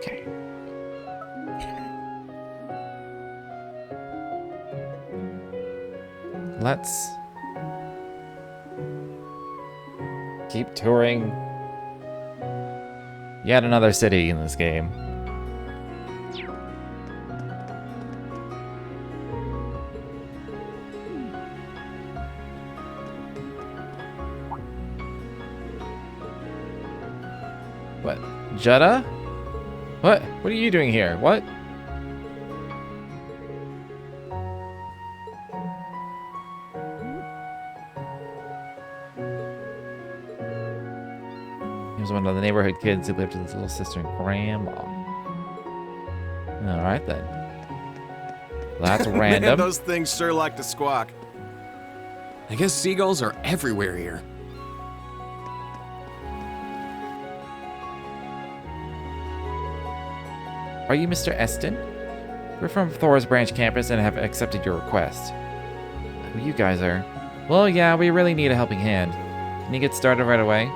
Okay. Let's keep touring yet another city in this game. What? Jeddah? What? What are you doing here? What? He was one of the neighborhood kids who lived with his little sister and grandma. Alright then. That's random. Man, those things sure like to squawk. I guess seagulls are everywhere here. Are you Mr. Eston? We're from Thor's Branch campus and have accepted your request. Who you guys are? Well, yeah, we really need a helping hand. Can you get started right away?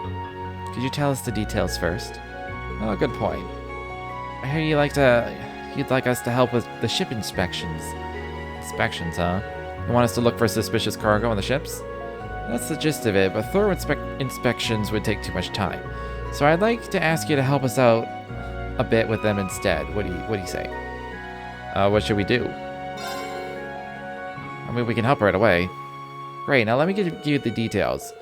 Could you tell us the details first? Oh, good point. I hear you'd like us to help with the ship inspections. Inspections, huh? You want us to look for suspicious cargo on the ships? That's the gist of it, but thorough inspections would take too much time. So I'd like to ask you to help us out a bit with them instead. What do you say? What should we do? I mean, we can help right away. Great, now let me give you the details.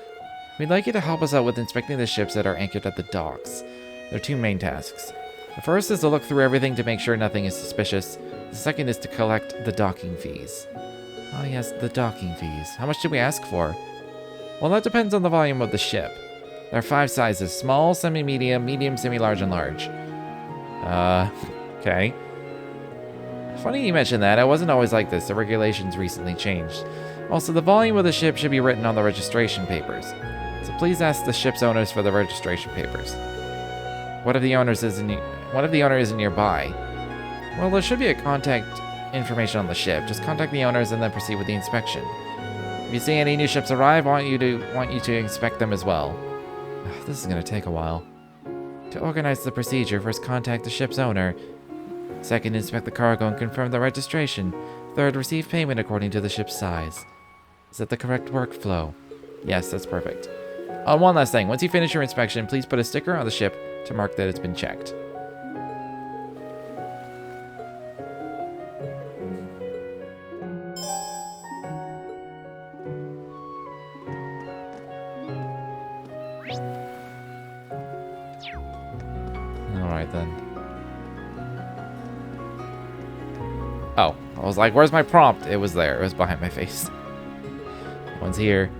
We'd like you to help us out with inspecting the ships that are anchored at the docks. There are two main tasks. The first is to look through everything to make sure nothing is suspicious. The second is to collect the docking fees. Oh yes, the docking fees. How much did we ask for? Well, that depends on the volume of the ship. There are 5 sizes: small, semi-medium, medium, semi-large, and large. Okay. Funny you mentioned that. I wasn't always like this. The regulations recently changed. Also, the volume of the ship should be written on the registration papers. So please ask the ship's owners for the registration papers. What if the owner isn't nearby? Well, there should be a contact information on the ship. Just contact the owners and then proceed with the inspection. If you see any new ships arrive, I want you to inspect them as well. This is going to take a while. To organize the procedure, first contact the ship's owner. Second, inspect the cargo and confirm the registration. Third, receive payment according to the ship's size. Is that the correct workflow? Yes, that's perfect. One last thing. Once you finish your inspection, please put a sticker on the ship to mark that it's been checked. Alright then. Oh, I was like, where's my prompt? It was there. It was behind my face. One's here.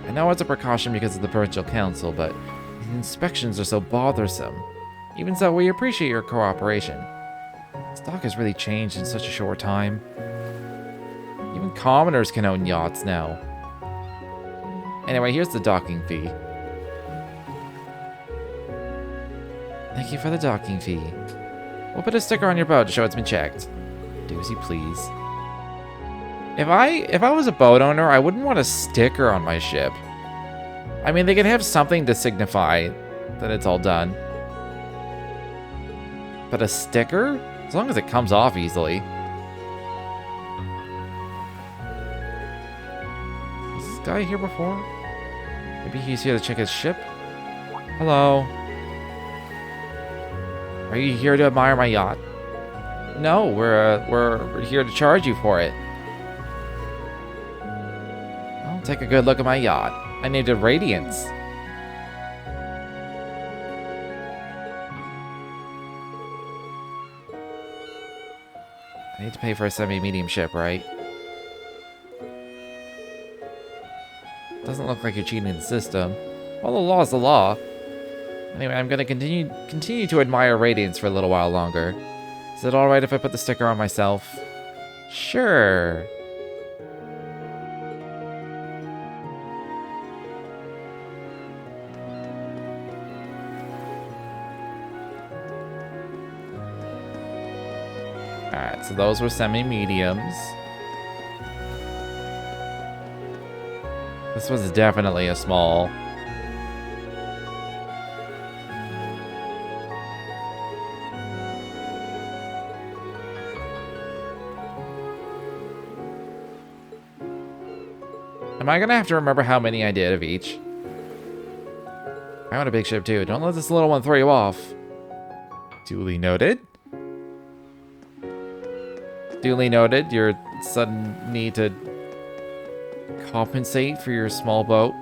I know it's a precaution because of the Provincial Council, but the inspections are so bothersome. Even so, we appreciate your cooperation. This dock has really changed in such a short time. Even commoners can own yachts now. Anyway, here's the docking fee. Thank you for the docking fee. We'll put a sticker on your boat to show it's been checked. Do as you please. If I was a boat owner, I wouldn't want a sticker on my ship. I mean, they could have something to signify that it's all done. But a sticker? As long as it comes off easily. Was this guy here before? Maybe he's here to check his ship? Hello? Are you here to admire my yacht? No, we're here to charge you for it. Well, take a good look at my yacht. I named it Radiance. I need to pay for a semi-medium ship, right? Doesn't look like you're cheating the system. Well, the law is the law. Anyway, I'm gonna continue to admire Radiance for a little while longer. Is it alright if I put the sticker on myself? Sure. Alright, so those were semi-mediums. This was definitely a small. Am I gonna have to remember how many I did of each? I want a big ship too. Don't let this little one throw you off. Duly noted. Duly noted your sudden need to compensate for your small boat.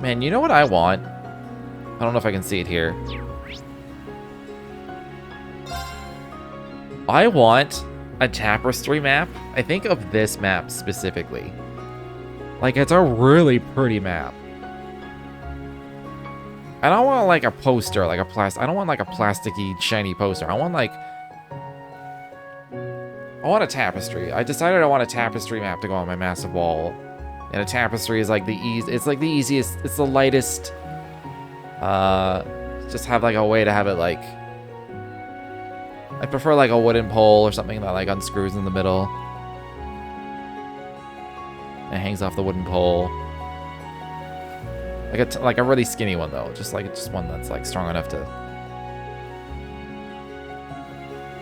Man, you know what I want? I don't know if I can see it here. I want a tapestry map. I think of this map specifically. Like, it's a really pretty map. I don't want like a poster, like a I don't want like a plasticky, shiny poster. I want a tapestry. I decided I want a tapestry map to go on my massive wall. And a tapestry is like it's like the easiest, it's the lightest. Just have like a way to have it like, I prefer like a wooden pole or something that like unscrews in the middle. And hangs off the wooden pole. Like a really skinny one though, just one that's like strong enough to.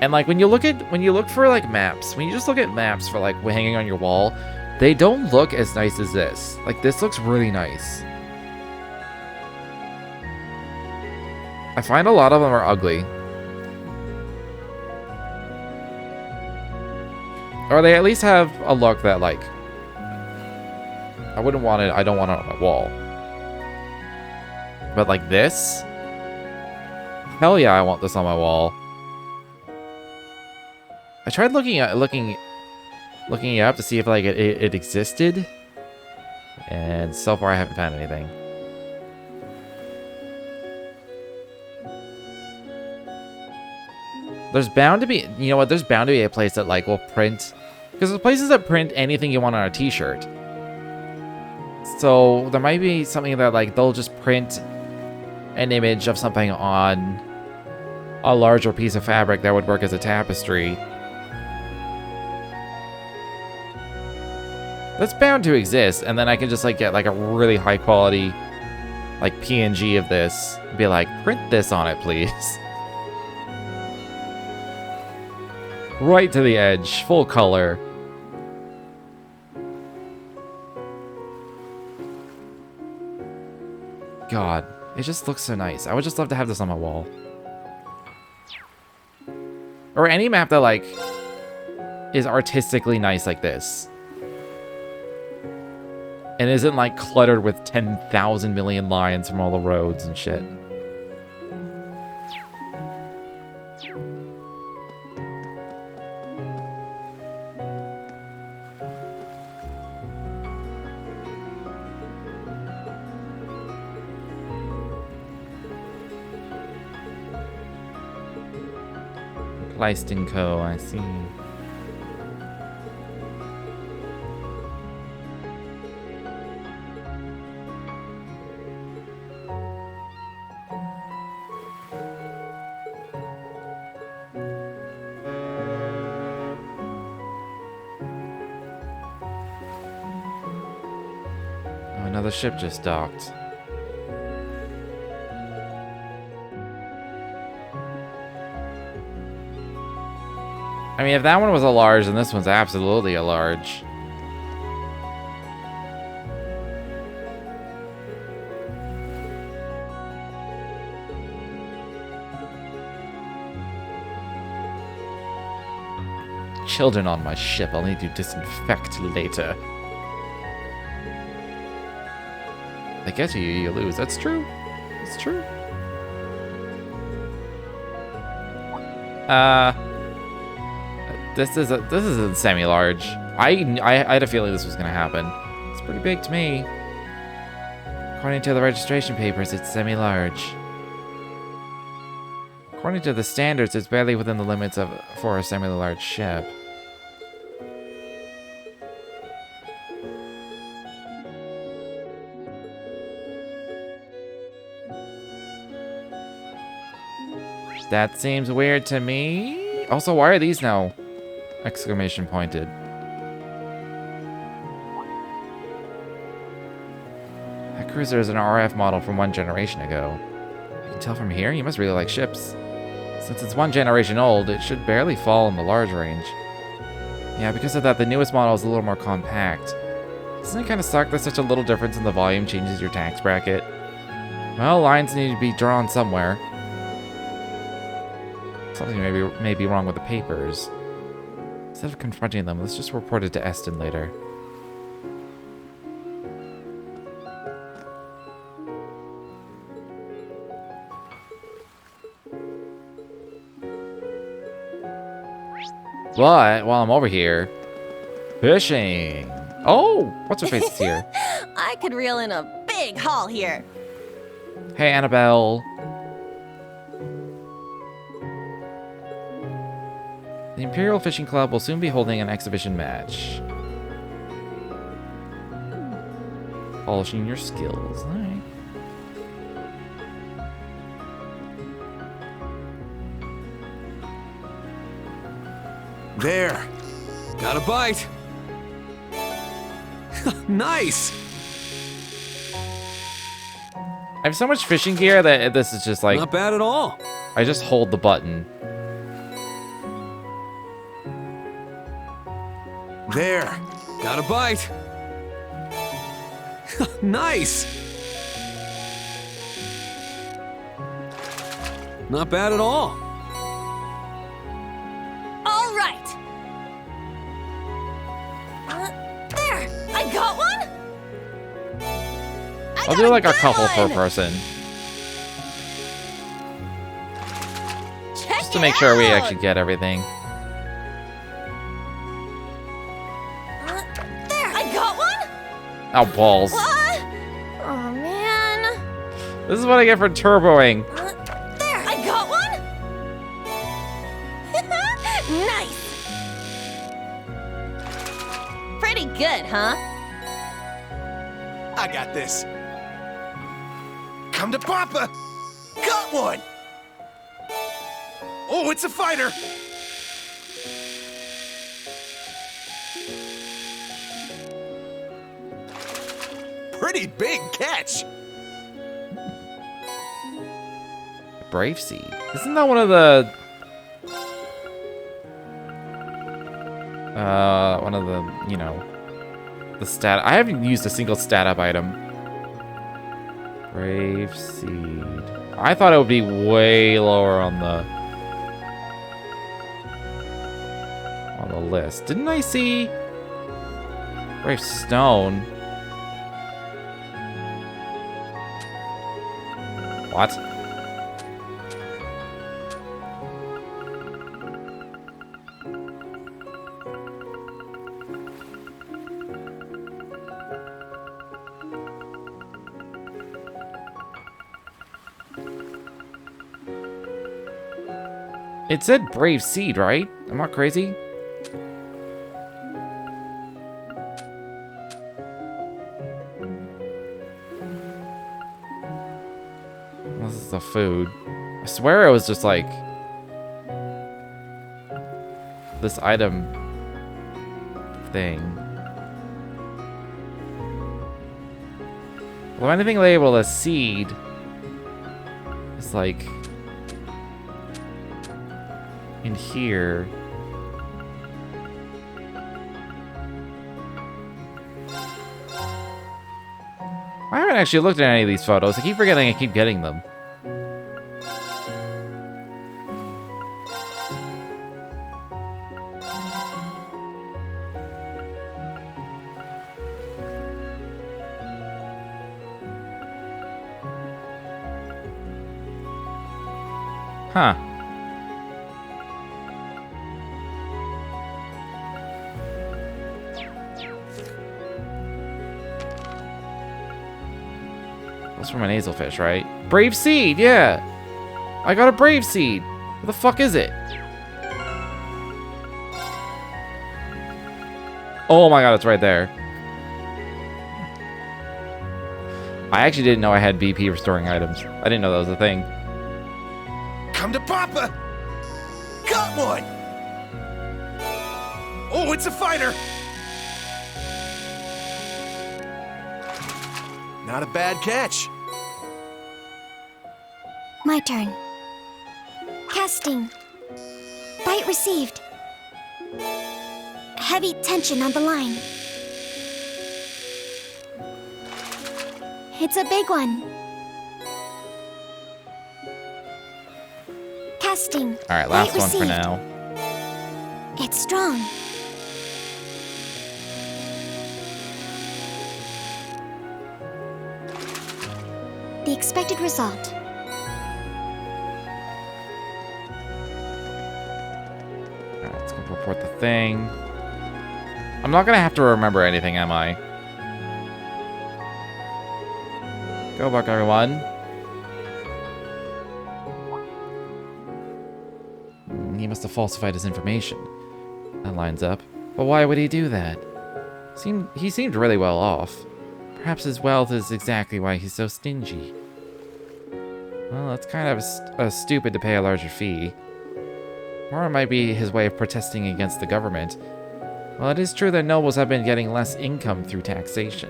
And like when you look for like maps, when you just look at maps for like hanging on your wall, they don't look as nice as this. Like this looks really nice. I find a lot of them are ugly. Or they at least have a look that like, I don't want it on my wall. But like this, hell yeah, I want this on my wall. I tried looking it up to see if like it existed, and so far I haven't found anything. There's bound to be, you know what? There's bound to be a place that like will print, because there's places that print anything you want on a T-shirt. So there might be something that like they'll just print an image of something on a larger piece of fabric that would work as a tapestry. That's bound to exist, and then I can just like get like a really high quality like PNG of this and be like, print this on it, please. Right to the edge, full color. God, it just looks so nice. I would just love to have this on my wall. Or any map that like is artistically nice like this. And isn't like cluttered with 10,000 million lines from all the roads and shit. Pleiston Co., I see. Oh, another ship just docked. I mean, if that one was a large, then this one's absolutely a large. Children on my ship, I'll need to disinfect later. I get you, you lose. That's true. It's true. This isn't semi-large. I had a feeling this was gonna happen. It's pretty big to me. According to the registration papers, it's semi-large. According to the standards, it's barely within the limits for a semi-large ship. That seems weird to me. Also, why are these now exclamation pointed? cruiser is an RF model from 1 generation ago. You can tell from here, you must really like ships. Since it's 1 generation old, it should barely fall in the large range. Yeah, because of that, the newest model is a little more compact. Doesn't it kind of suck that such a little difference in the volume changes your tax bracket? Well, lines need to be drawn somewhere. Something may be wrong with the papers. Instead of confronting them, let's just report it to Eston later. But while I'm over here, fishing. Oh, what's her face is here? I could reel in a big haul here. Hey, Annabelle. The Imperial Fishing Club will soon be holding an exhibition match. Polishing your skills. All right. There. Got a bite. Nice. I have so much fishing gear that this is just like... Not bad at all. I just hold the button. There. Got a bite. Nice. Not bad at all. All right. There, I got one. I'll do like a couple per person. Just to make sure we actually get everything. There, I got one. Oh, balls. What? Oh man. This is what I get for turboing. There, I got one. Nice. Pretty good, huh? I got this. Come to Papa! Got one! Oh, it's a fighter! Pretty big catch! Brave Seed. Isn't that one of the... you know, the stat... I haven't used a single stat up item. Brave Seed. I thought it would be way lower on the list. Didn't I see Brave Stone? What? It said Brave Seed, right? I'm not crazy. This is the food. I swear it was just like this item thing. Well, anything labeled as seed is like in here. I haven't actually looked at any of these photos. I keep forgetting I keep getting them. Huh. That's from a nasal fish, right? Brave Seed, yeah! I got a Brave Seed! What the fuck is it? Oh my god, it's right there. I actually didn't know I had BP restoring items. I didn't know that was a thing. Come to Papa! Got one! Oh, it's a fighter! Not a bad catch. My turn. Casting. Bite received. Heavy tension on the line. It's a big one. Casting. Alright, last Bite one for received. now. It's strong. The expected result. Alright, let's go report the thing. I'm not gonna have to remember anything, am I? Go, Buck, everyone. He must have falsified his information. That lines up. But why would he do that? He seemed really well off. Perhaps his wealth is exactly why he's so stingy. Well, that's kind of stupid to pay a larger fee. Or it might be his way of protesting against the government. Well, it is true that nobles have been getting less income through taxation.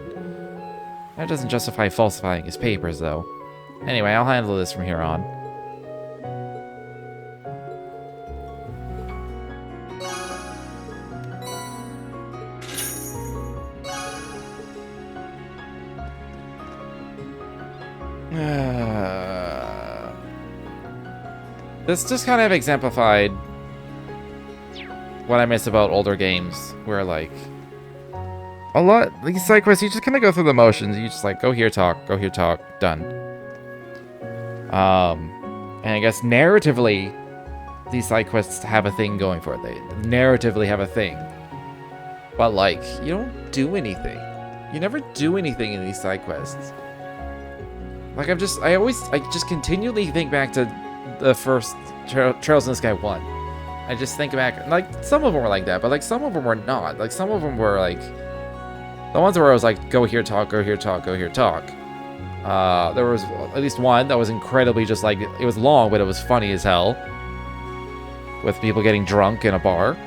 That doesn't justify falsifying his papers, though. Anyway, I'll handle this from here on. This just kind of exemplified what I miss about older games, where like a lot these side quests you just kind of go through the motions. You just like go here, talk, done. And I guess narratively, these side quests have a thing going for it. They narratively have a thing, but like you don't do anything. You never do anything in these side quests. Like I just continually think back to the first Trails in the Sky 1. I just think back, like, some of them were like that, but, like, some of them were not. Like, some of them were, like, the ones where I was like, go here, talk, go here, talk, go here, talk. There was at least one that was incredibly just, like, it was long, but it was funny as hell. With people getting drunk in a bar.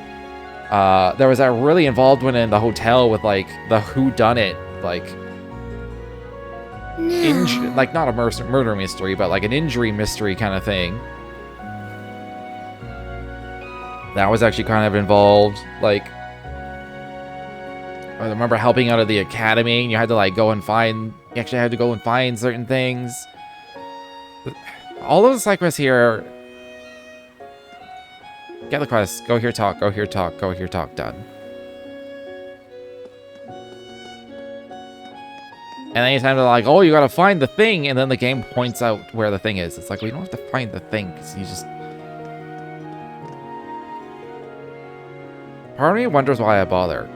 There was that really involved one in the hotel with, like, the whodunit, like... No. like, not a murder mystery, but like an injury mystery kind of thing. That was actually kind of involved. Like, I remember helping out at the academy, and you had to like go and find. You actually had to go and find certain things. All of the side quests here. Get the quest. Go here, talk. Go here, talk. Go here, talk. Done. And anytime they're like, oh, you gotta find the thing, and then the game points out where the thing is. It's like, well, you don't have to find the thing, because you just... Part of me wonders why I bother.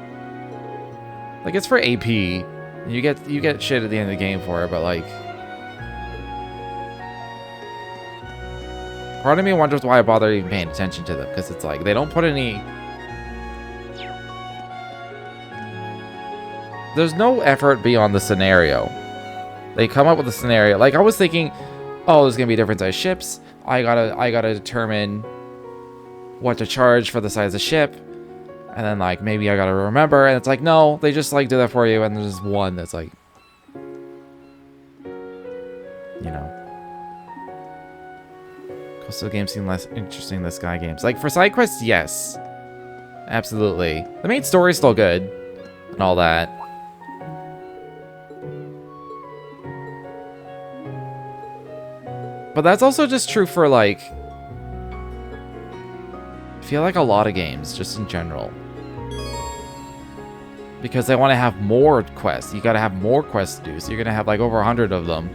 Like, it's for AP. And you get shit at the end of the game for it, but like... Part of me wonders why I bother even paying attention to them, because it's like, they don't put any... There's no effort beyond the scenario. They come up with a scenario. Like, I was thinking, oh, there's gonna be different size ships. I gotta determine what to charge for the size of ship. And then, like, maybe I gotta remember. And it's like, no, they just, like, do that for you. And there's one that's, like... You know. Coastal games seem less interesting than Sky games. Like, for side quests, yes. Absolutely. The main story's still good. And all that. But that's also just true for, like... I feel like a lot of games, just in general. Because they want to have more quests. You gotta have more quests to do. So you're gonna have, like, over 100 of them.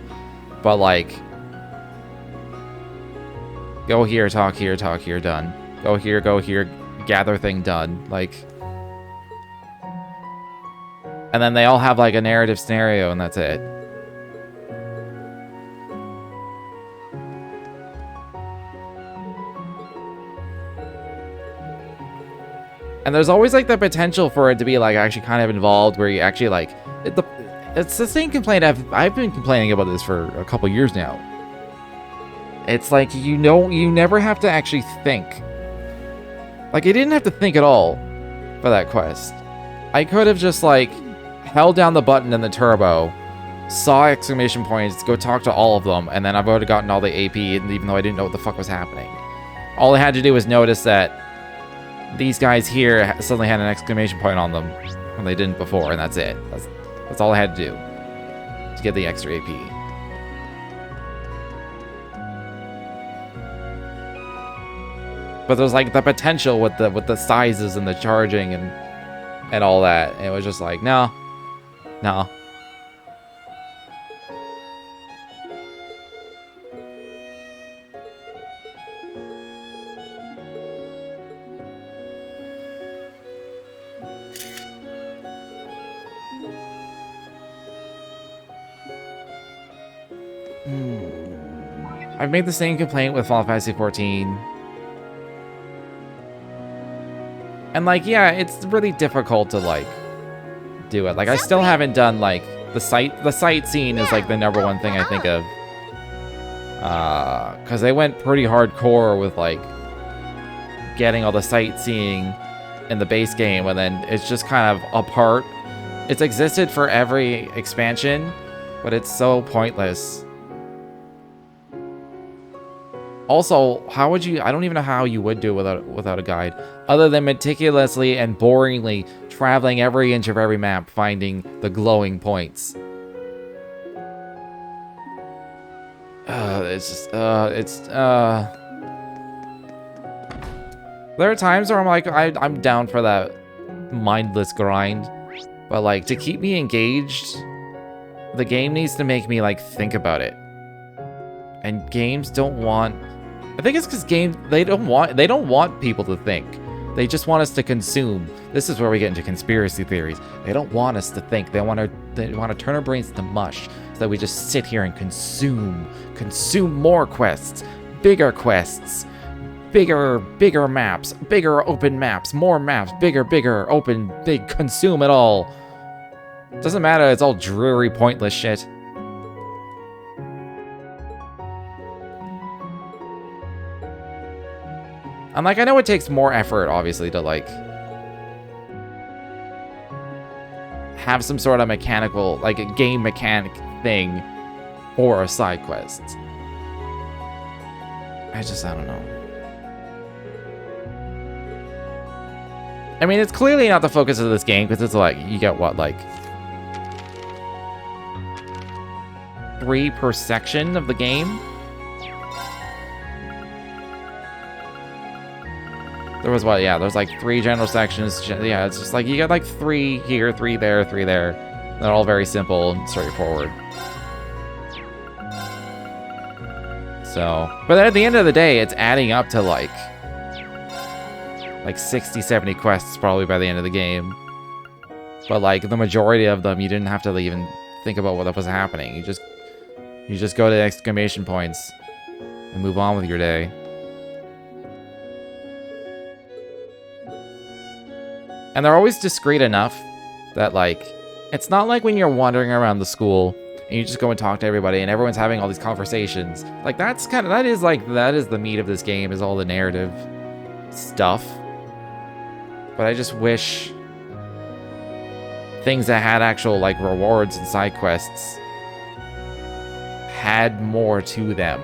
But, like... Go here, talk here, done. Go here, gather thing, done. Like... And then they all have, like, a narrative scenario, and that's it. And there's always, like, the potential for it to be, like, actually kind of involved, where you actually, like... It's the same complaint I've been complaining about this for a couple years now. It's like, you never have to actually think. Like, I didn't have to think at all for that quest. I could have just, like, held down the button in the turbo, saw exclamation points, go talk to all of them, and then I've already gotten all the AP, and even though I didn't know what the fuck was happening. All I had to do was notice that these guys here suddenly had an exclamation point on them when they didn't before, and that's it. That's all I had to do to get the extra AP. But there's like the potential with the sizes and the charging and all that. And it was just like, no. I've made the same complaint with Final Fantasy 14. And like, yeah, it's really difficult to like do it. Like, I still haven't done like the sightseeing is like the #1 thing I think of. Cause they went pretty hardcore with like getting all the sightseeing in the base game, and then it's just kind of a part. It's existed for every expansion, but it's so pointless. Also, how would you... I don't even know how you would do it without a guide, other than meticulously and boringly traveling every inch of every map, finding the glowing points. It's just... There are times where I'm like, I'm down for that mindless grind, but like, to keep me engaged, the game needs to make me like think about it. And games don't want... I think it's because games, they don't want people to think. They just want us to consume. This is where we get into conspiracy theories. They don't want us to think. They want to turn our brains into mush so that we just sit here and consume more quests, bigger maps, bigger open maps, more maps, bigger, open, big, consume it all. Doesn't matter, it's all dreary, pointless shit. I'm like, I know it takes more effort, obviously, to, like, have some sort of mechanical, like, a game mechanic thing for a side quest. I don't know. I mean, it's clearly not the focus of this game, because it's like, you get, what, like... 3 per section of the game? There was what? Yeah, there's like 3 general sections. Yeah, it's just like you got like 3 here, 3 there, 3 there. They're all very simple and straightforward. So, but at the end of the day, it's adding up to like 60, 70 quests probably by the end of the game. But like the majority of them, you didn't have to even think about what was happening. You just go to the exclamation points and move on with your day. And they're always discreet enough that, like, it's not like when you're wandering around the school and you just go and talk to everybody and everyone's having all these conversations. Like, that is the meat of this game, is all the narrative stuff. But I just wish things that had actual, like, rewards and side quests had more to them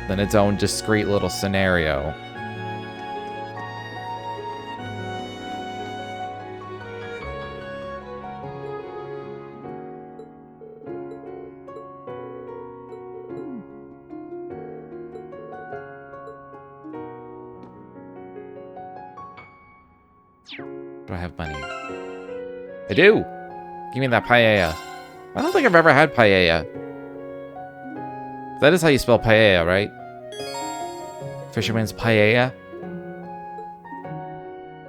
than its own discreet little scenario. Do I have money? I do! Give me that paella. I don't think I've ever had paella. That is how you spell paella, right? Fisherman's paella?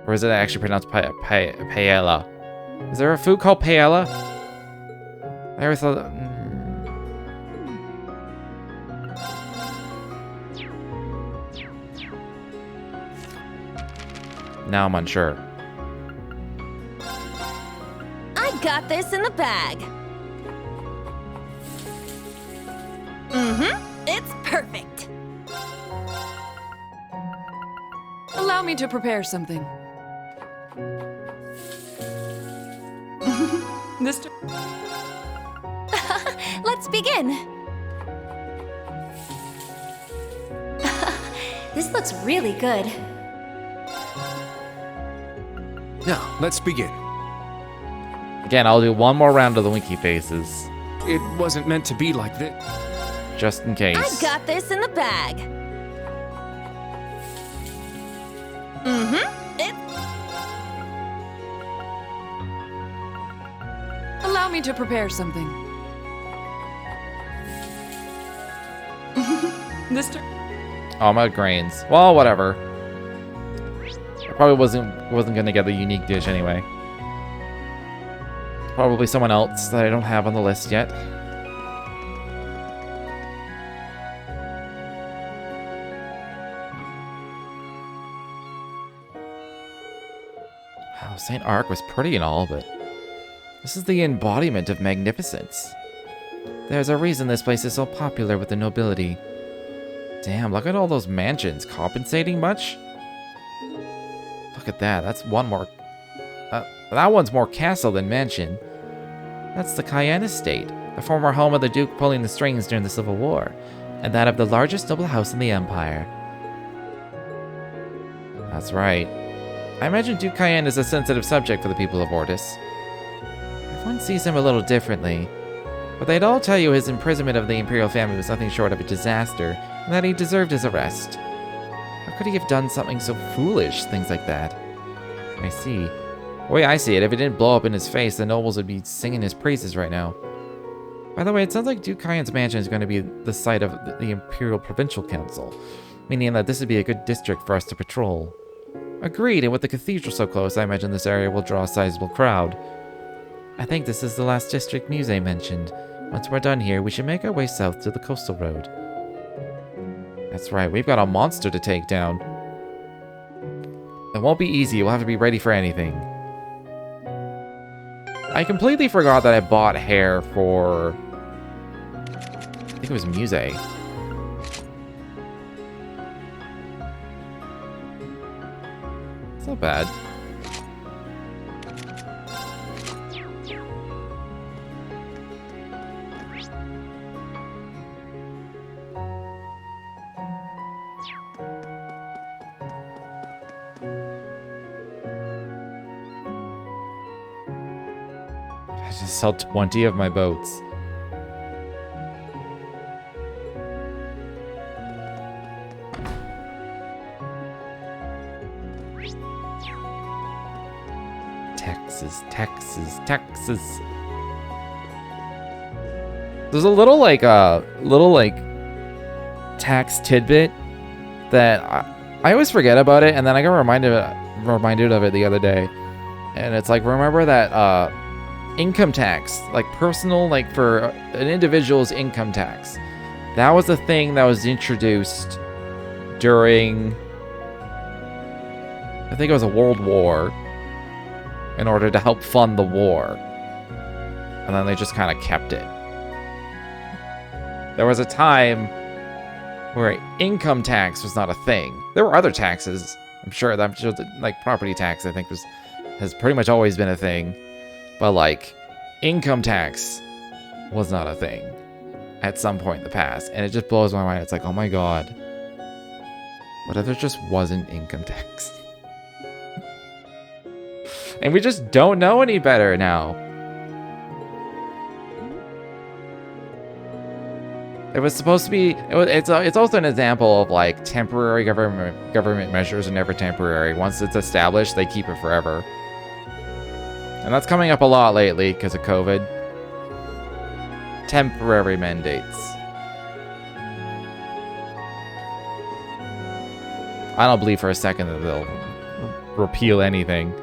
Or is it actually pronounced paella? Is there a food called paella? I always thought... Now I'm unsure. I got this in the bag. It's perfect. Allow me to prepare something. Mr. Let's begin. This looks really good. Now, let's begin. Again, I'll do one more round of the winky faces, It wasn't meant to be like this. just in case. I got this in the bag. Allow me to prepare something. Mr. Oh, I'm out of grains. Well, whatever. I probably wasn't gonna get the unique dish anyway. Probably someone else that I don't have on the list yet. Wow, St. Arc was pretty and all, but this is the embodiment of magnificence. There's a reason this place is so popular with the nobility. Damn, look at all those mansions. Compensating much? Look at that. That's one more... that one's more castle than mansion. That's the Cayenne Estate, the former home of the Duke pulling the strings during the Civil War, and that of the largest noble house in the Empire. That's right. I imagine Duke Cayenne is a sensitive subject for the people of Ortis. Everyone sees him a little differently, but they'd all tell you his imprisonment of the Imperial family was nothing short of a disaster, and that he deserved his arrest. How could he have done something so foolish, things like that? I see. The way I see it, if it didn't blow up in his face, the nobles would be singing his praises right now. By the way, it sounds like Duke Cayenne's mansion is going to be the site of the Imperial Provincial Council, meaning that this would be a good district for us to patrol. Agreed, and with the cathedral so close, I imagine this area will draw a sizable crowd. I think this is the last district Musée mentioned. Once we're done here, we should make our way south to the coastal road. That's right, we've got a monster to take down. It won't be easy, we'll have to be ready for anything. I completely forgot that I bought hair for... I think it was Musée. It's not bad. I just sell 20 of my boats. Texas. There's a little tax tidbit that I always forget about it, and then I got reminded of it the other day. And it's like, remember that income tax, like personal, like for an individual's income tax. That was a thing that was introduced during, I think it was a World War, in order to help fund the war. And then they just kind of kept it. There was a time where income tax was not a thing. There were other taxes. I'm sure like property tax, I think has pretty much always been a thing. But like income tax was not a thing at some point in the past. And it just blows my mind. It's like, oh my God. What if there just wasn't income tax? And we just don't know any better now. It was supposed to be. It's also an example of like temporary government measures are never temporary. Once it's established, they keep it forever. And that's coming up a lot lately because of COVID. Temporary mandates. I don't believe for a second that they'll repeal anything.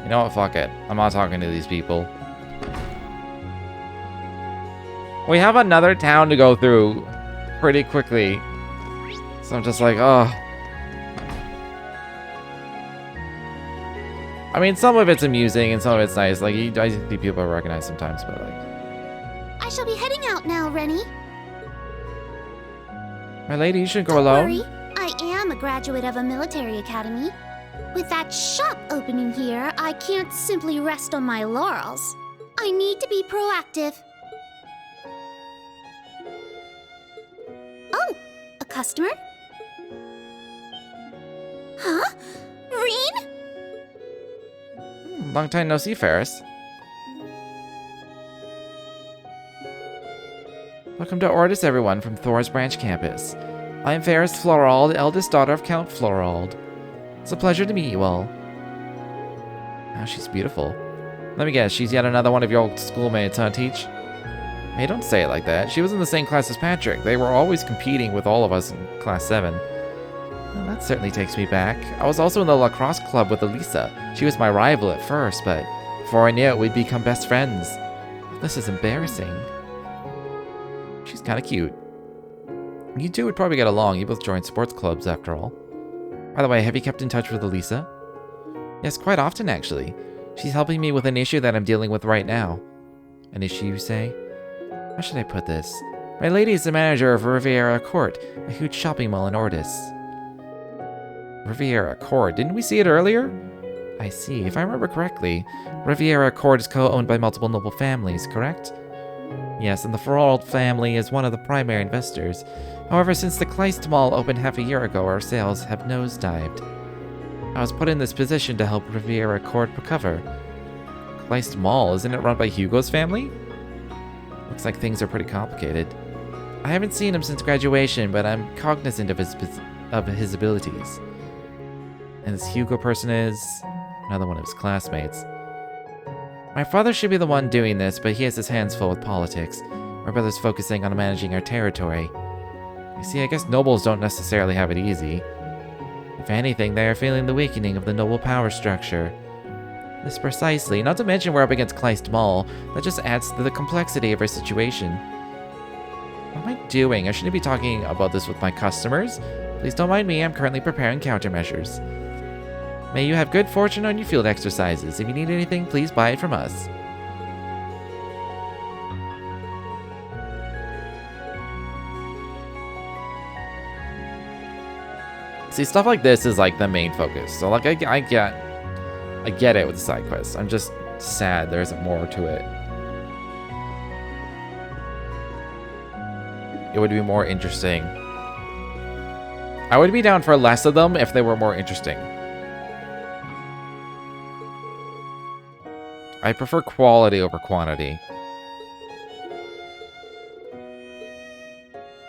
You know what? Fuck it. I'm not talking to these people. We have another town to go through pretty quickly. So I'm just like, oh. I mean, some of it's amusing and some of it's nice. Like, I see people I recognize sometimes, but like... I shall be heading out now, Rennie. My lady, you shouldn't go Don't alone. worry, I am a graduate of a military academy. With that shop opening here, I can't simply rest on my laurels. I need to be proactive. Oh, a customer? Huh? Reen? Long time no see, Ferris. Welcome to Ordis, everyone, from Thor's Branch campus. I am Ferris Florald, eldest daughter of Count Florald. It's a pleasure to meet you all. Oh, she's beautiful. Let me guess, she's yet another one of your old schoolmates, huh, Teach? Hey, don't say it like that. She was in the same class as Patrick. They were always competing with all of us in Class 7. Well, that certainly takes me back. I was also in the lacrosse club with Elisa. She was my rival at first, but before I knew it, we'd become best friends. This is embarrassing. She's kind of cute. You two would probably get along. You both joined sports clubs, after all. By the way, have you kept in touch with Elisa? Yes, quite often, actually. She's helping me with an issue that I'm dealing with right now. An issue, you say? How should I put this? My lady is the manager of Riviera Court, a huge shopping mall in Ordis. Riviera Court? Didn't we see it earlier? I see. If I remember correctly, Riviera Court is co-owned by multiple noble families, correct? Yes, and the Ferald family is one of the primary investors. However, since the Kleist Mall opened half a year ago, our sales have nosedived. I was put in this position to help Riviera Court recover. Kleist Mall, isn't it run by Hugo's family? Looks like things are pretty complicated. I haven't seen him since graduation, but I'm cognizant of his abilities. And this Hugo person is another one of his classmates. My father should be the one doing this, but he has his hands full with politics. My brother's focusing on managing our territory. You see, I guess nobles don't necessarily have it easy. If anything, they are feeling the weakening of the noble power structure. This precisely, not to mention we're up against Kleist Mall. That just adds to the complexity of our situation. What am I doing? I shouldn't be talking about this with my customers. Please don't mind me, I'm currently preparing countermeasures. May you have good fortune on your field exercises. If you need anything, please buy it from us. See, stuff like this is like the main focus. So like I get it with the side quests. I'm just sad there isn't more to it. It would be more interesting. I would be down for less of them if they were more interesting. I prefer quality over quantity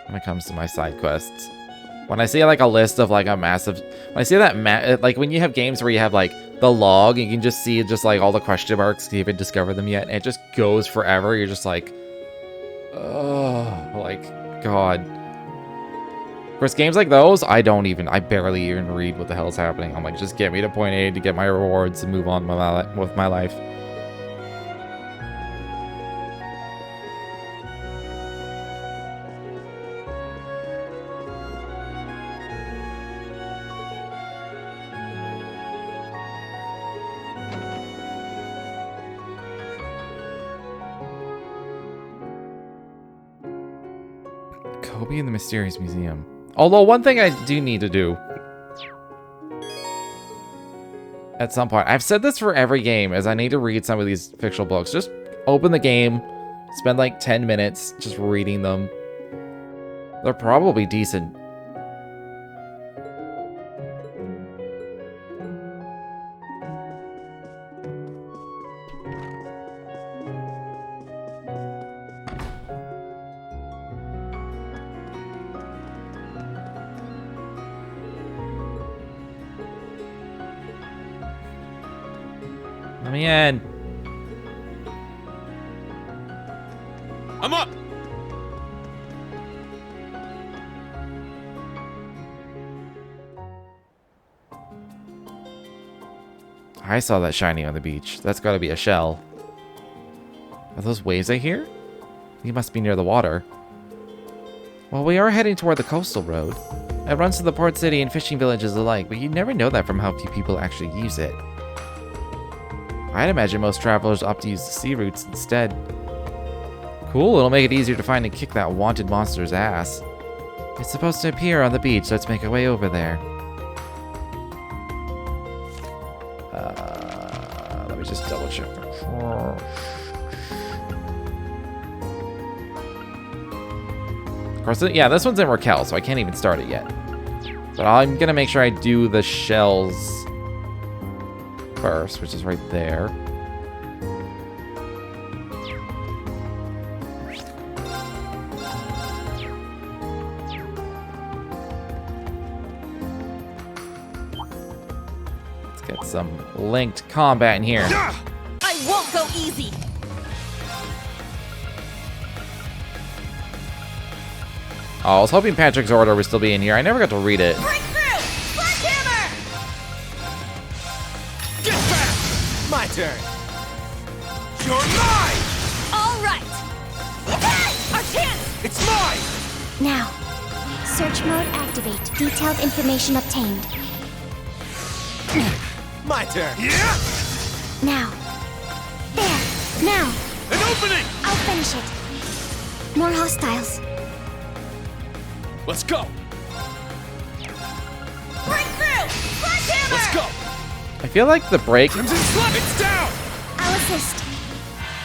when it comes to my side quests. When I see like a list of like a massive, when I see that like when you have games where you have like the log and you can just see just like all the question marks, you haven't discovered them yet, and it just goes forever. You're just like, oh, like God. Of course, games like those, I barely even read what the hell's happening. I'm like, just get me to point A to get my rewards and move on with my life. Kobe in the Mysterious Museum. Although one thing I do need to do at some point, I've said this for every game, is I need to read some of these fictional books. Just open the game, spend like 10 minutes just reading them. They're probably decent. Let me in. I'm up! I saw that shiny on the beach. That's got to be a shell. Are those waves I hear? You must be near the water. Well, we are heading toward the coastal road. It runs to the port city and fishing villages alike, but you never know that from how few people actually use it. I'd imagine most travelers opt to use the sea routes instead. Cool, it'll make it easier to find and kick that wanted monster's ass. It's supposed to appear on the beach, so let's make our way over there. Let me just double check. Of course, yeah, this one's in Raquel, so I can't even start it yet. But I'm gonna make sure I do the shells first, which is right there. Let's get some linked combat in here. I won't go easy. Oh, I was hoping Patrick's order would still be in here. I never got to read it. Break through! Sledgehammer! Get back! My turn. You're mine! All right. Our chance! It's mine! Now, search mode activate. Detailed information obtained. My turn. Yeah! Now. There. Now. An opening! I'll finish it. More hostiles. Let's go. Break through! Sledgehammer! Let's go. I feel like the break, Crimson Slap! It's down! I'll assist.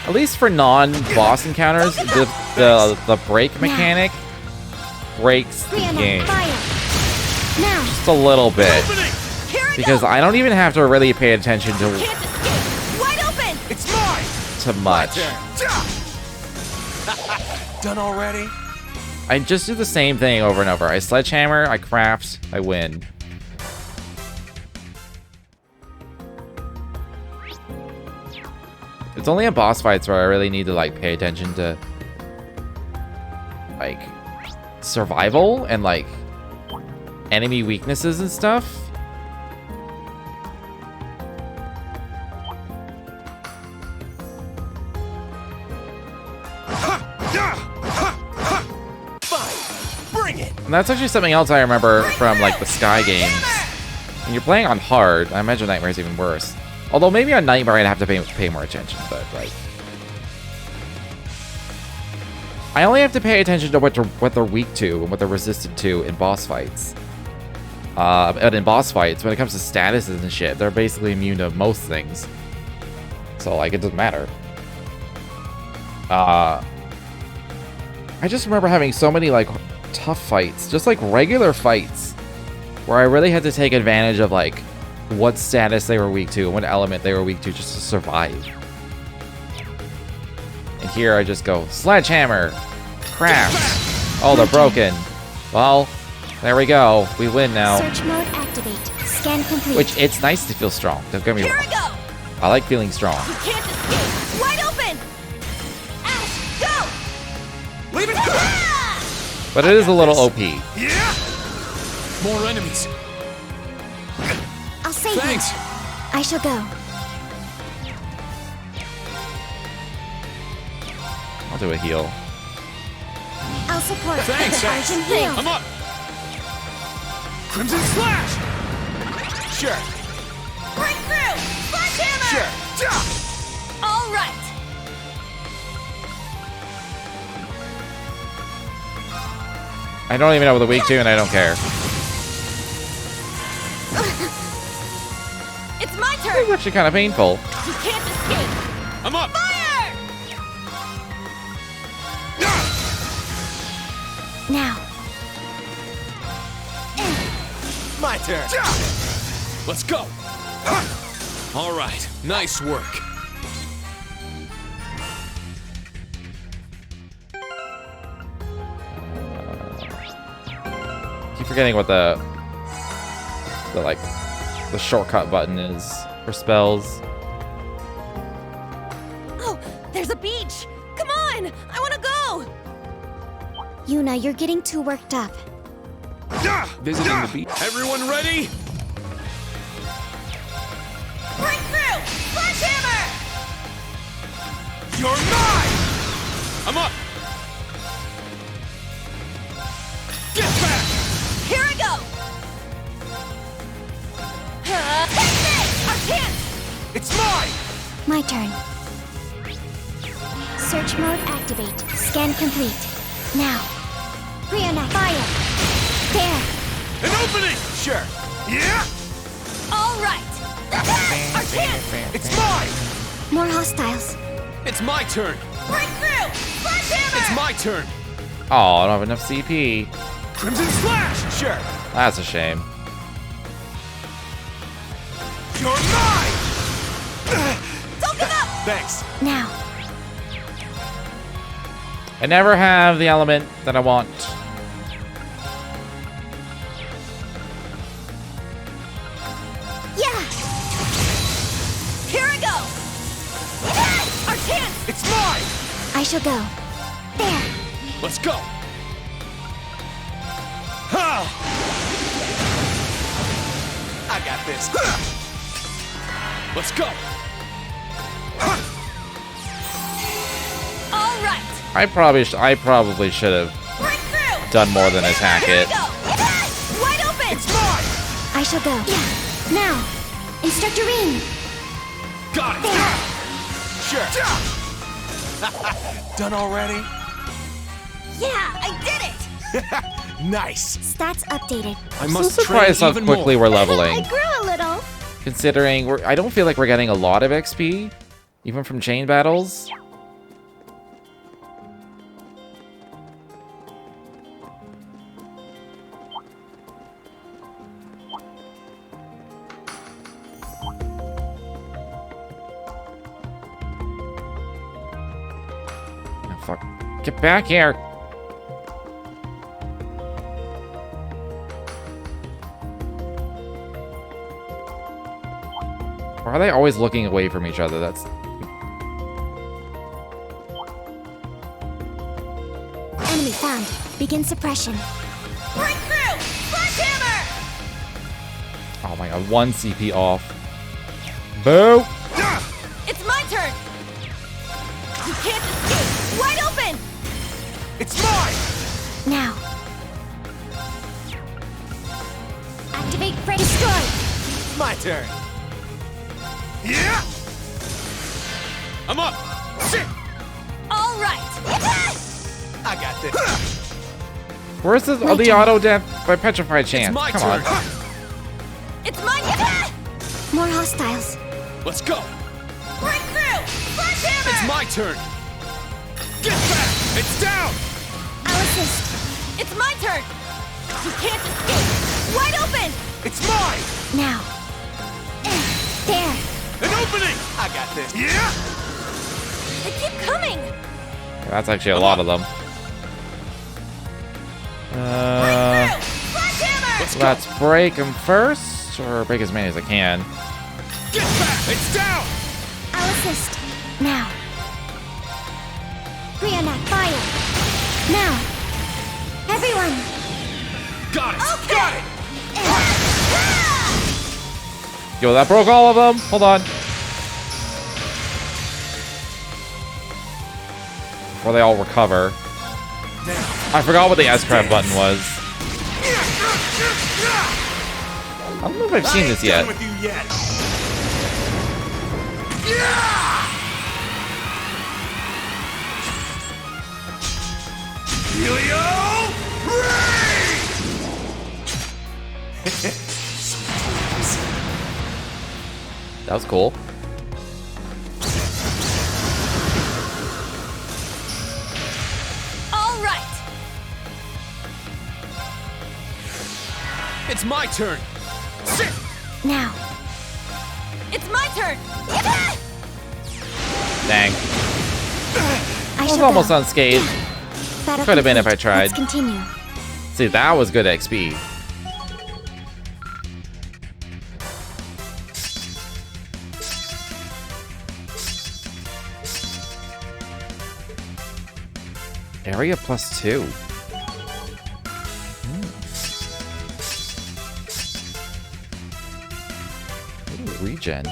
at least for non-boss encounters, the break mechanic breaks the Rhiannon, game fire. Now. just a little bit. Opening! Here I Because go! I don't even have to really pay attention to Can't escape! Wide open! It's mine! much. Turn. Done already? I just do the same thing over and over. I sledgehammer, I craft, I win. It's only in boss fights where I really need to like pay attention to like survival and like enemy weaknesses and stuff. Fine. Bring it! And that's actually something else I remember from like the Sky games. When you're playing on hard, I imagine Nightmare's even worse. Although maybe on Nightmare I'd have to pay more attention, but like I only have to pay attention to what they're weak to and what they're resistant to in boss fights. And in boss fights, when it comes to statuses and shit, they're basically immune to most things. So like it doesn't matter. I just remember having so many like tough fights, just like regular fights, where I really had to take advantage of like what status they were weak to and what element they were weak to just to survive. And here I just go sledgehammer, craft. Oh, they're broken. Well, there we go. We win now. Search mode activate. Scan complete. Which it's nice to feel strong. Don't get me Here wrong. I go! I like feeling strong. You can't escape! Wide open! Ash, go! Leave it go! Ah! But it is a little OP. Yeah! More enemies. I'll save Thanks. you. I shall go. I'll do a heal. I'll support. Thanks, I thanks. can heal. I'm up. Crimson Slash! Sure, Break through! Sledgehammer! sure. All right! I don't even know what the weak to, and I don't care. It's my It's turn! actually kind of painful. You can't escape! I'm up. Fire! Now. My turn. Let's go. All right. Nice work. Keep forgetting what the like the shortcut button is for spells. Oh, there's a beach! Come on! I wanna go! Yuna, you're getting too worked up. Visiting the beach. Everyone ready? Break through! I'm up! Get back! Here I go! Take this! Our chance! It's mine! My turn. Search mode activate. Scan complete. Now. Reenact. Fire. There. An opening! Sure. Yeah! All right! Our chance! It's mine! More hostiles. It's my turn! Breakthrough! Sledgehammer! It's my turn! Oh, I don't have enough CP. Crimson Slash! Sure. That's a shame. You're mine! Don't give up! Thanks. Now. I never have the element that I want. Yeah. Here I go! Our chance! It's mine! I shall go. There. Let's go! Ha! I got this. Let's go! All right! I probably should have Breakthrough! done more than attack Here it. I go! Wide open! It's mine! I shall go. Yeah. Now. Instructor Ring. Got it! There. Sure. Done already? Yeah, I did it! Nice. Stats updated. I I'm must so surprised train how even quickly more. we're leveling. I grew a little. Considering I don't feel like we're getting a lot of XP, even from chain battles. Oh, fuck. Get back here! Why are they always looking away from each other? That's... Enemy found. Begin suppression. Breakthrough! Sledgehammer! Oh my god, 1 CP off. Boo! It's my turn! You can't escape! Wide open! It's mine! Now. Activate Fred. Destroy. My turn. Yeah! I'm up! Shit! All right! I got this. Where's the auto death by petrified chance? my Come turn. on. It's my More hostiles. Let's go! Breakthrough! Sledgehammer! It's my turn! Get back! It's down! I'll assist. It's my turn! You can't escape! Wide open! It's mine! Now. There. An opening! I got this. Yeah! They keep coming! That's actually a lot of them. Breakthrough! Sledgehammer! Let's break them first, or break as many as I can. Get back! It's down! I'll assist. Now. Reenact fire. Now. Everyone. Got it! Okay. Got it! Yo, that broke all of them. Hold on. Before they all recover. I forgot what the S-Crab button was. I don't know if I've seen this I yet. ain't done with you yet. Yeah! Helio Ray! That was cool. All right! It's my turn! Sit! Now. It's my turn! Dang. I I was shall almost go. unscathed. Battle Could have been if complete. I tried. Let's continue. See, that was good XP. Area +2. Ooh, regen.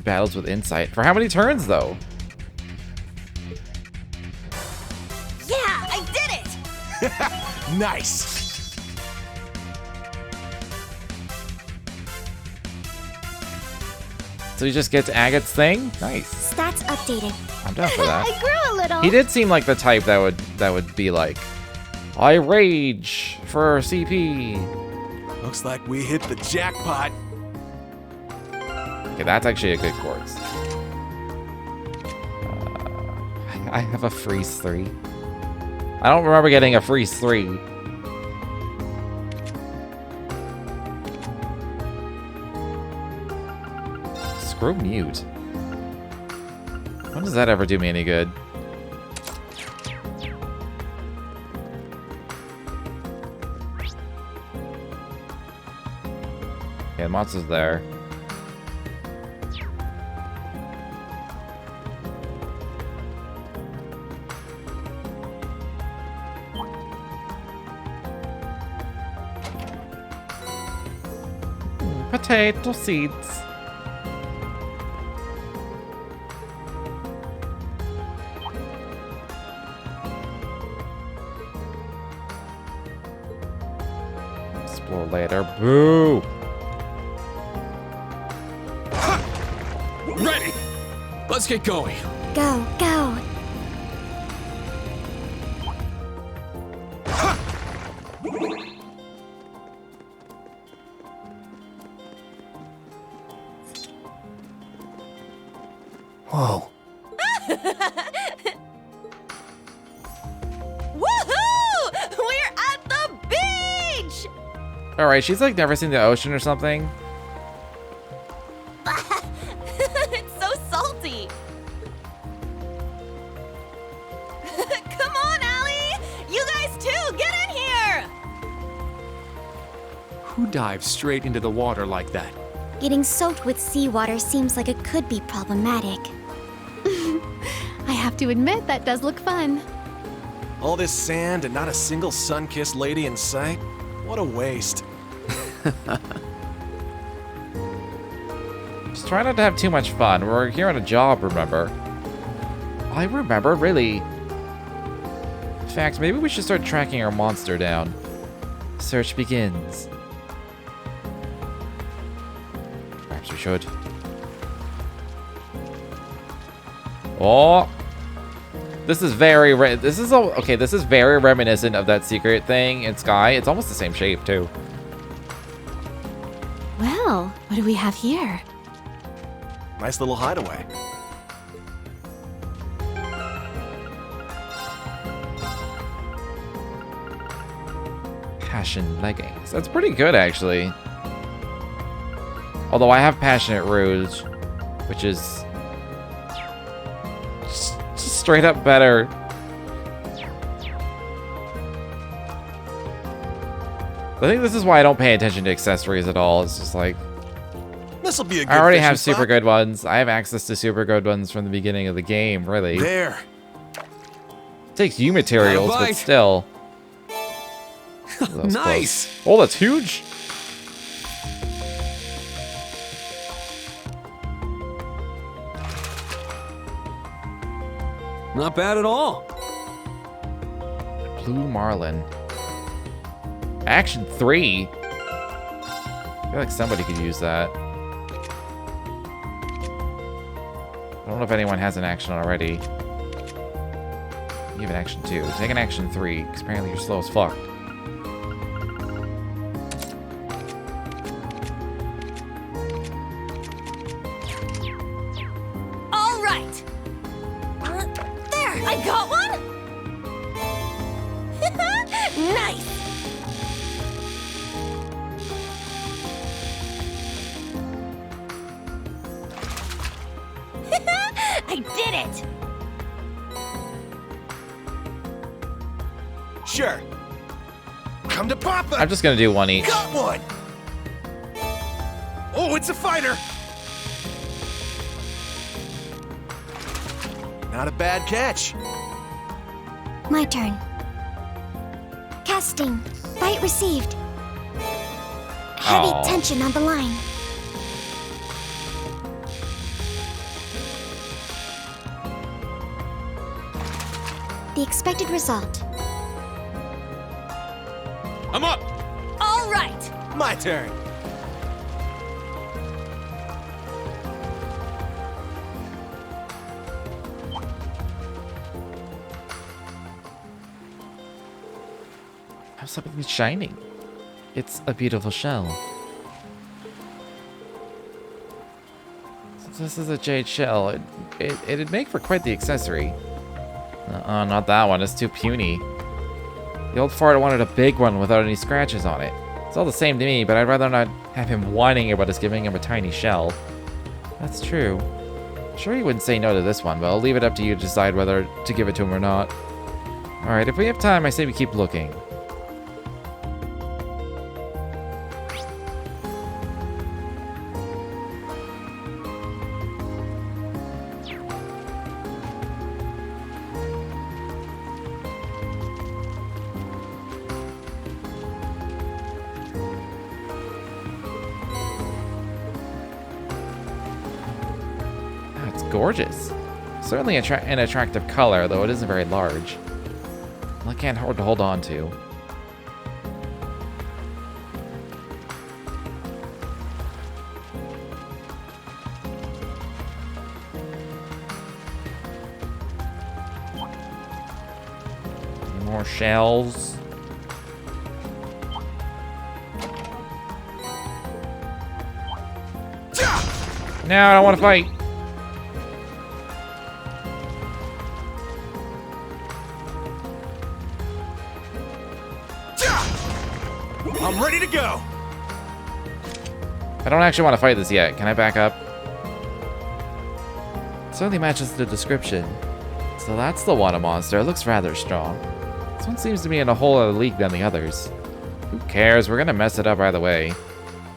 battles with insight. For how many turns, though? Yeah, I did it! Nice. So he just gets Agate's thing? Nice. Stats updated. I'm down for that. I grew a little. He did seem like the type that would be like, I rage for CP. Looks like we hit the jackpot. Okay, that's actually a good course. I have a freeze 3. I don't remember getting a freeze 3. Screw mute. When does that ever do me any good? Yeah, the monster's there. Potato seeds. Explore later. Boo! Ready! Let's get going. Go, go. Whoa. Woohoo! We're at the beach! Alright, she's like never seen the ocean or something. It's so salty. Come on, Allie! You guys too, get in here! Who dives straight into the water like that? Getting soaked with seawater seems like it could be problematic. I have to admit, that does look fun. All this sand and not a single sun-kissed lady in sight? What a waste. Just try not to have too much fun. We're here on a job, remember? I remember, really. In fact, maybe we should start tracking our monster down. Search begins. Perhaps we should. Oh! This is very this is very reminiscent of that secret thing in Sky. It's almost the same shape, too. Well, what do we have here? Nice little hideaway. Passion leggings. That's pretty good, actually. Although I have Passionate Rouge, which is just straight up better. I think this is why I don't pay attention to accessories at all. It's just like, This'll be a good I already fishing have super spot. good ones. I have access to super good ones from the beginning of the game, really. There. It takes you materials, Got a but bite. still. That was Nice. close. Oh, that's huge. Not bad at all. Blue Marlin. Action 3. I feel like somebody could use that. I don't know if anyone has an action already. You have an action 2. Take an action 3, because apparently you're slow as fuck. All right. There, I got one. Nice. I did it. Sure. Come to Papa. I'm just gonna do one each. Got one. Oh, it's a fighter. Not a bad catch. My turn. Casting. Bite received. Heavy Aw. tension on the line. The expected result. I'm up! All right. My turn. How's something shining? It's a beautiful shell. Since this is a jade shell, it'd make for quite the accessory. Not that one. It's too puny. The old fart wanted a big one without any scratches on it. It's all the same to me, but I'd rather not have him whining about us giving him a tiny shell. That's true. I'm sure he wouldn't say no to this one, but I'll leave it up to you to decide whether to give it to him or not. Alright, if we have time, I say we keep looking. Gorgeous. Certainly an attractive color, though it isn't very large. Well, I can't hard to hold on to. More shells. No, I don't want to fight. I'm ready to go. I don't actually want to fight this yet. Can I back up? It certainly matches the description. So that's the water monster. It looks rather strong. This one seems to be in a whole other league than the others. Who cares? We're going to mess it up either way.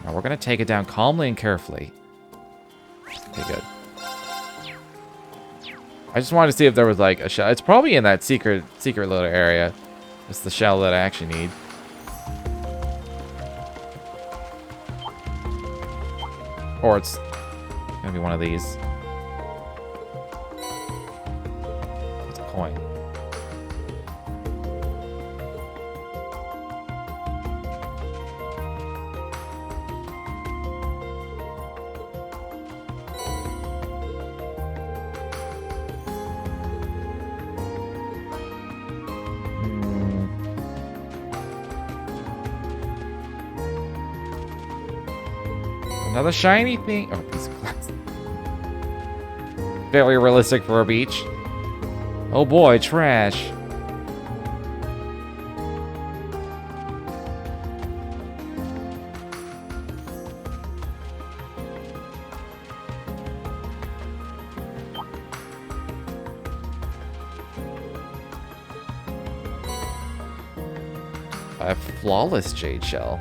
Now we're going to take it down calmly and carefully. Okay, good. I just wanted to see if there was like a shell. It's probably in that secret little area. It's the shell that I actually need. Or it's gonna be one of these. It's a coin. Another shiny thing. Oh, piece of glass. Very realistic for a beach. Oh boy, trash. A flawless jade shell.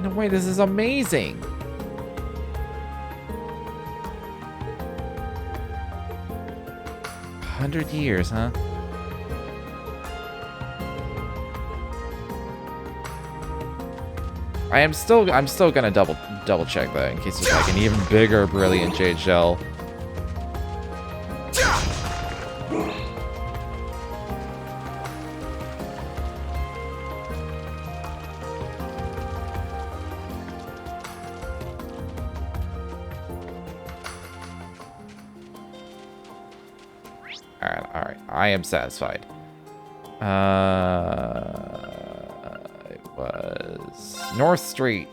No way, this is amazing. 100 years, huh? I'm still gonna double check that in case there's like an even bigger brilliant jade shell. Alright, I am satisfied. It was North Street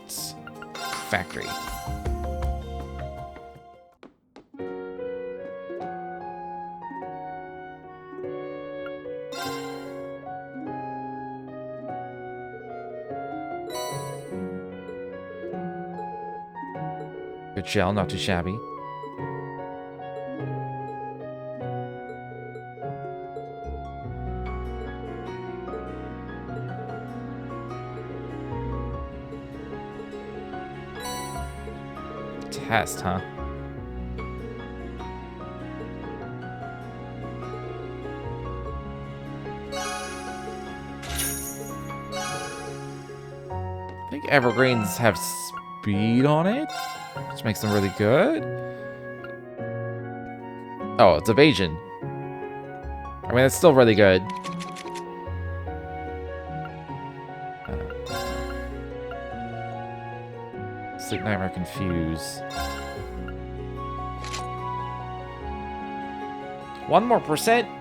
Factory. Good shell, not too shabby. Test, huh? I think evergreens have speed on it, which makes them really good. Oh, it's evasion. I mean, it's still really good. Sleep Nightmare Confuse. 1% more,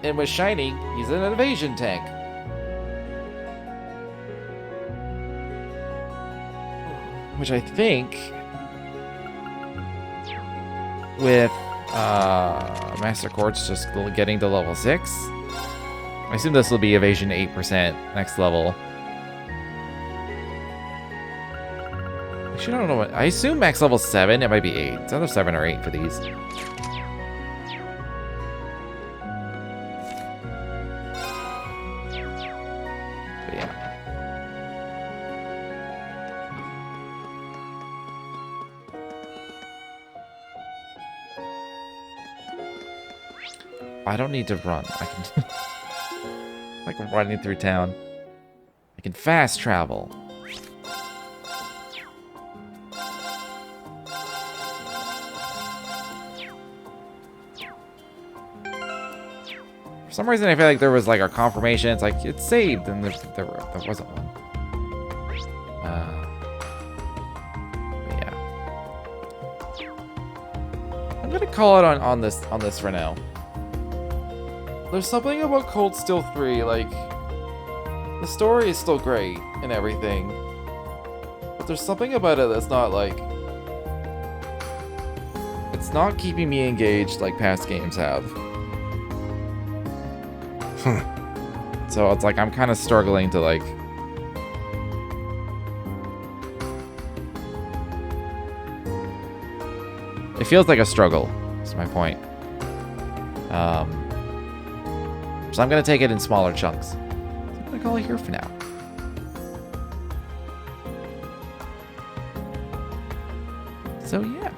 and with Shiny, he's an evasion tank. Which I think, with Master Quartz just getting to level 6, I assume this will be evasion 8% next level. Actually, I don't know what. I assume max level 7, it might be 8. It's either 7 or 8 for these. But yeah. I don't need to run. I can like running through town. I can fast travel. For some reason I feel like there was like a confirmation. It's like it's saved, and there wasn't one. Yeah. I'm gonna call it on this for now. There's something about Cold Steel 3, like, the story is still great and everything, but there's something about it that's not, like, it's not keeping me engaged like past games have. So it's like, I'm kind of struggling to, like, it feels like a struggle, is my point. So I'm going to take it in smaller chunks. So I'm going to call it here for now. So yeah.